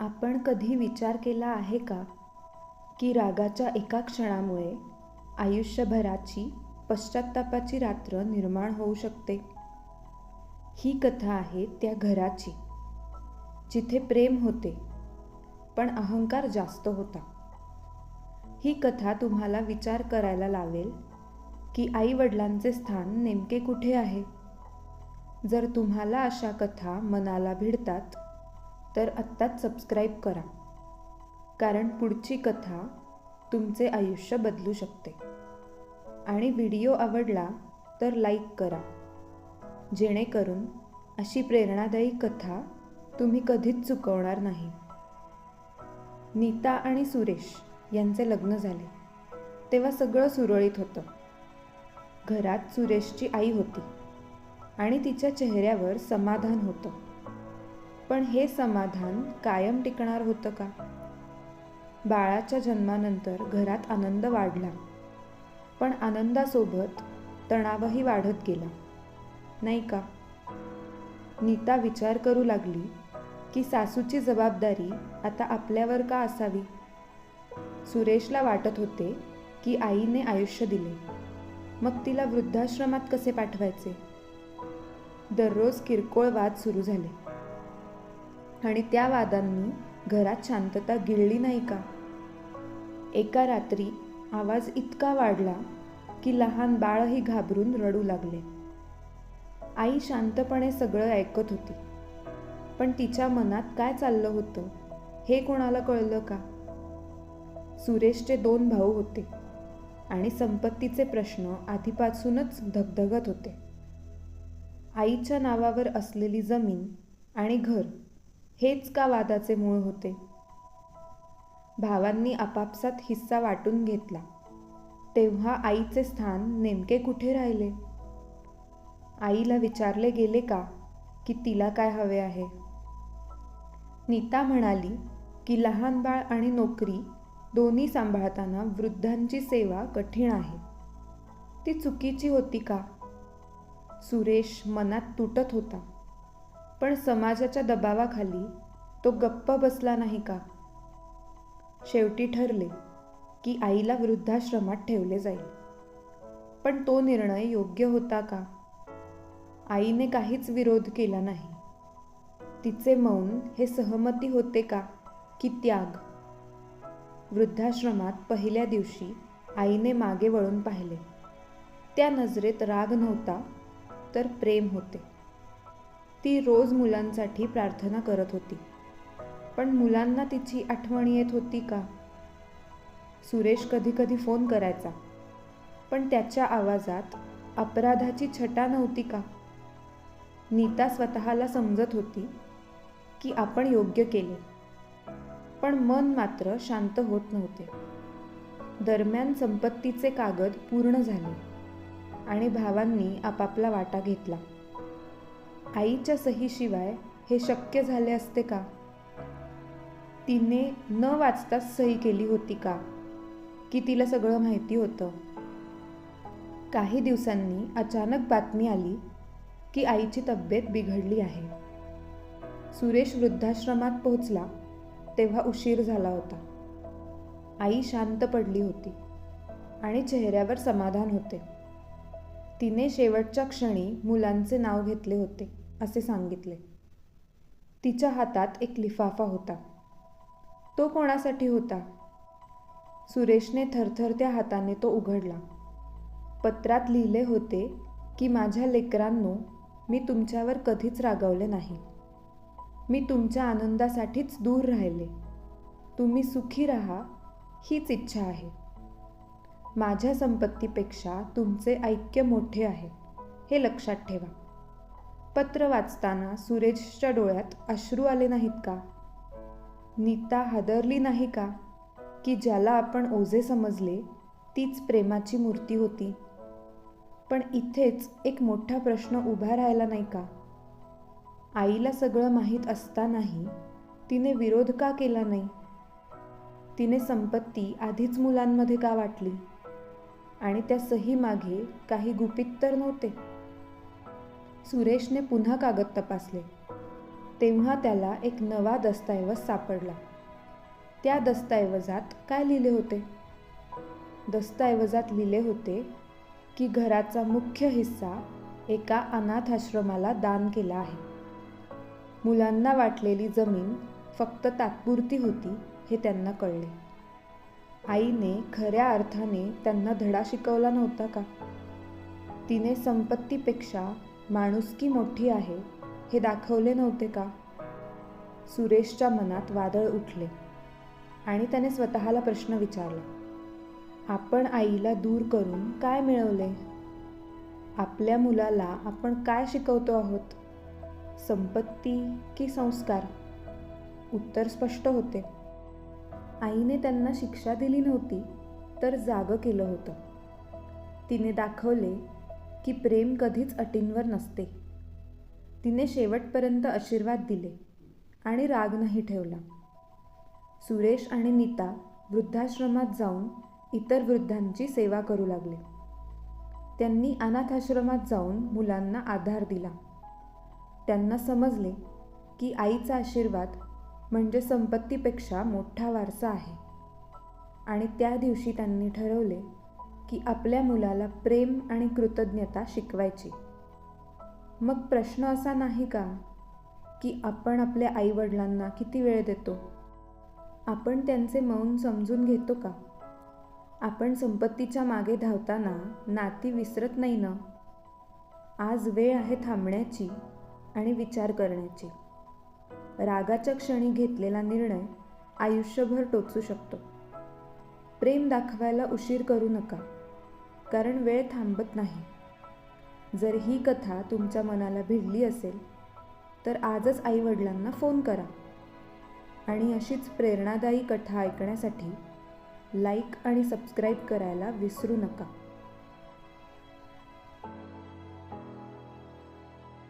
आपण कधी विचार केला आहे का की रागाच्या एका क्षणामुळे आयुष्यभराची पश्चात्तापाची रात्र निर्माण होऊ शकते? ही कथा आहे त्या घराची, जिथे प्रेम होते पण अहंकार जास्त होता. ही कथा तुम्हाला विचार करायला लावेल की आई वडिलांचे स्थान नेमके कुठे आहे. जर तुम्हाला अशा कथा मनाला भिडतात तर आत्ताच सबस्क्राईब करा, कारण पुढची कथा तुमचे आयुष्य बदलू शकते. आणि व्हिडिओ आवडला तर लाईक करा, जेणेकरून अशी प्रेरणादायी कथा तुम्ही कधीच चुकवणार नाही. नीता आणि सुरेश यांचे लग्न झाले तेव्हा सगळं सुरळीत होतं. घरात सुरेशची आई होती आणि तिच्या चेहऱ्यावर समाधान होतं. पण हे समाधान कायम टिकणार होतं का? बाळाच्या जन्मानंतर घरात आनंद वाढला, पण आनंदासोबत तणावही वाढत गेला, नाही का? नीता विचार करू लागली की सासूची जबाबदारी आता आपल्यावर का असावी. सुरेशला वाटत होते की आईने आयुष्य दिले, मग तिला वृद्धाश्रमात कसे पाठवायचे. दररोज किरकोळ वाद सुरू झाले आणि त्या वादांनी घरात शांतता गिळली नाही का? एका रात्री आवाज इतका वाढला की लहान बाळही घाबरून रडू लागले. आई शांतपणे सगळं ऐकत होती, पण तिच्या मनात काय चाललं होतं हे कोणाला कळलं का? सुरेशचे 2 भाऊ होते आणि संपत्तीचे प्रश्न आधीपासूनच धगधगत होते. आईच्या नावावर असलेली जमीन आणि घर हेच का वादाचे मूळ होते. भावांनी आपापसात हिस्सा वाटून घेतला तेव्हा आईचे स्थान नेमके कुठे राहिले? आईला विचारले गेले का की तिला काय हवे आहे? नीता म्हणाली की लहान बाळ आणि नोकरी दोन्ही सांभाळताना वृद्धांची सेवा कठीण आहे. ती चुकीची होती का? सुरेश मनात तुटत होता, पण समाजाच्या दबावाखाली तो गप्प बसला नाही का? शेवटी ठरले की आईला वृद्धाश्रमात ठेवले जाईल. पण तो निर्णय योग्य होता का? आईने काहीच विरोध केला नाही. तिचे मौन हे सहमती होते का की त्याग? वृद्धाश्रमात पहिल्या दिवशी आईने मागे वळून पाहिले. त्या नजरेत राग नव्हता तर प्रेम होते. ती रोज मुलांसाठी प्रार्थना करत होती, पण मुलांना तिची आठवण येत होती का? सुरेश कधी कधी फोन करायचा, पण त्याच्या आवाजात अपराधाची छटा नव्हती का? नीता स्वतःला समजत होती की आपण योग्य केले, पण मन मात्र शांत होत नव्हते. दरम्यान संपत्तीचे कागद पूर्ण झाले आणि भावांनी आपापला वाटा घेतला. आईच्या सहीशिवाय हे शक्य झाले असते का? तिने न वाचताच सही केली होती का की तिला सगळं माहिती होतं? काही दिवसांनी अचानक बातमी आली की आईची तब्येत बिघडली आहे. सुरेश वृद्धाश्रमात पोहोचला तेव्हा उशीर झाला होता. आई शांत पडली होती आणि चेहऱ्यावर समाधान होते. तिने शेवटच्या क्षणी मुलांचे नाव घेतले होते असे सांगितले. तिच्या हातात एक लिफाफा होता. तो कोणासाठी होता? सुरेशने थरथरत्या हाताने तो उघडला. पत्रात लिहिले होते की माझ्या लेकरांनो, मी तुमच्यावर कधीच रागावले नाही. मी तुमच्या आनंदासाठीच दूर राहिले. तुम्ही सुखी राहा हीच इच्छा आहे. माझ्या संपत्तीपेक्षा तुमचे ऐक्य मोठे आहे, हे लक्षात ठेवा. पत्र वाचताना सुरेशच्या डोळ्यात अश्रू आले नाहीत का? नीता हादरली नाही का की ज्याला आपण ओझे समजले तीच प्रेमाची मूर्ती होती? पण इथेच एक मोठा प्रश्न उभा राहिला नाही का? आईला सगळं माहीत असतानाही तिने विरोध का केला नाही? तिने संपत्ती आधीच मुलांमध्ये का वाटली? आणि त्या सही मागे काही गुपित तर नव्हते? सुरेशने पुन्हा कागद तपासले. तेव्हा त्याला एक नवा दस्तऐवज सापडला. त्या दस्तऐवजात काय लिहिले होते? दस्तऐवजात लिहिले होते की घराचा मुख्य हिस्सा एका अनाथ आश्रमाला दान केला आहे. मुलांना वाटलेली जमीन फक्त तात्पुरती होती हे त्यांना कळले. आईने खऱ्या अर्थाने त्यांना धडा शिकवला नव्हता का? तिने संपत्तीपेक्षा माणुसकी मोठी आहे हे दाखवले नव्हते का? सुरेशच्या मनात वादळ उठले आणि त्याने स्वतःला प्रश्न विचारला, आपण आईला दूर करून काय मिळवले? आपल्या मुलाला आपण काय शिकवतो आहोत? संपत्ती की संस्कार? उत्तर स्पष्ट होते. आईने त्यांना शिक्षा दिली नव्हती, तर जागं केलं होतं. तिने दाखवले की प्रेम कधीच अटींवर नसते. तिने शेवटपर्यंत आशीर्वाद दिले आणि राग नाही ठेवला. सुरेश आणि नीता वृद्धाश्रमात जाऊन इतर वृद्धांची सेवा करू लागले. त्यांनी अनाथाश्रमात जाऊन मुलांना आधार दिला. त्यांना समजले की आईचा आशीर्वाद म्हणजे संपत्तीपेक्षा मोठा वारसा आहे. आणि त्या दिवशी त्यांनी ठरवले की आपल्या मुलाला प्रेम आणि कृतज्ञता शिकवायची. मग प्रश्न असा नाही का की आपण आपल्या आईवडिलांना किती वेळ देतो? आपण त्यांचे मौन समजून घेतो का? आपण संपत्तीच्या मागे धावताना नाती विसरत नाही ना? आज वेळ आहे थांबण्याची आणि विचार करण्याची. रागाच्या क्षणी घेतलेला निर्णय आयुष्यभर टोचू शकतो. प्रेम दाखवायला उशीर करू नका, कारण वेळ थांबत नाही. जर ही कथा तुमच्या मनाला भिडली असेल तर आजच आईवडिलांना फोन करा. आणि अशीच प्रेरणादायी कथा ऐकण्यासाठी लाईक आणि सबस्क्राईब करायला विसरू नका.